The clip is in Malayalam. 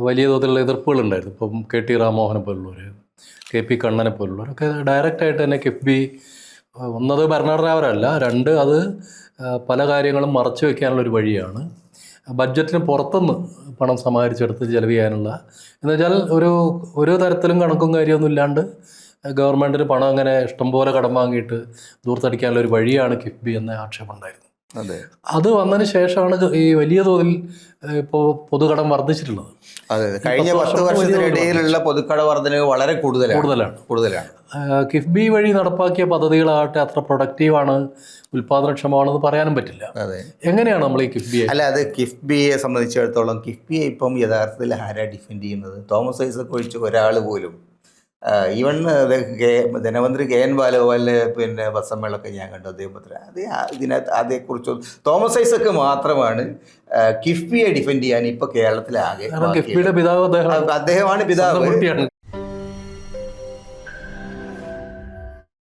വലിയ തോതിലുള്ള എതിർപ്പുകളുണ്ടായിരുന്നു. ഇപ്പം KT രാമമോഹനെ പോലുള്ളവർ, KP കണ്ണനെ പോലുള്ളവരൊക്കെ ഡയറക്റ്റായിട്ട് തന്നെ കിഫ്ബി ഒന്നത് ഭരണഘടനാപരമല്ല, രണ്ട് അത് പല കാര്യങ്ങളും മറച്ചു വയ്ക്കാനുള്ളൊരു വഴിയാണ്. ബഡ്ജറ്റിന് പുറത്തുനിന്ന് പണം സമാഹരിച്ചെടുത്ത് ചെലവ് ചെയ്യാനുള്ള, എന്നുവെച്ചാൽ ഒരു തരത്തിലും കണക്കും കാര്യമൊന്നും ഇല്ലാണ്ട് ഗവൺമെൻറ്റിന് പണം അങ്ങനെ ഇഷ്ടംപോലെ കടം വാങ്ങിയിട്ട് ദൂർത്തടിക്കാനുള്ള ഒരു വഴിയാണ് കിഫ്ബി എന്ന ആക്ഷേപം ഉണ്ടായിരുന്നു. അതെ, അത് വന്നതിന് ശേഷമാണ് ഈ വലിയ തോതിൽ ഇപ്പോൾ പൊതുകടം വർദ്ധിച്ചിട്ടുള്ളത്. അതെ. കഴിഞ്ഞ 10 വർഷത്തിനിടയിലുള്ള പൊതുക്കട വർധനവ് വളരെ കൂടുതലാണ്. കിഫ്ബി വഴി നടപ്പാക്കിയ പദ്ധതികളാകട്ടെ അത്ര പ്രൊഡക്റ്റീവാണ്, ഉൽപാദനക്ഷമമാണെന്ന് പറയാനും പറ്റില്ല. അതെ. എങ്ങനെയാണ് നമ്മൾ ഈ കിഫ്ബിയെ അത് കിഫ്ബിയെ സംബന്ധിച്ചിടത്തോളം കിഫ്ബിയെ ഇപ്പം യഥാർത്ഥത്തിൽ ആരാ ഡിഫെൻഡ് ചെയ്യുന്നത്? തോമസ് ഐസക് ഒഴിച്ച് ഒരാൾ പോലും. ഈവൻ ധനമന്ത്രി KN ബാലഗോപാലിൻ്റെ ബസ്സമ്മേളനമൊക്കെ ഞാൻ കണ്ടു. ഇതിനകത്ത് അതേക്കുറിച്ച് തോമസ് ഐസക് മാത്രമാണ് കിഫ്ബിയെ ഡിഫെൻഡ് ചെയ്യാൻ ഇപ്പോൾ കേരളത്തിലാകെ. കിഫ്ബിയുടെ പിതാവ് അദ്ദേഹമാണ് പിതാവ്.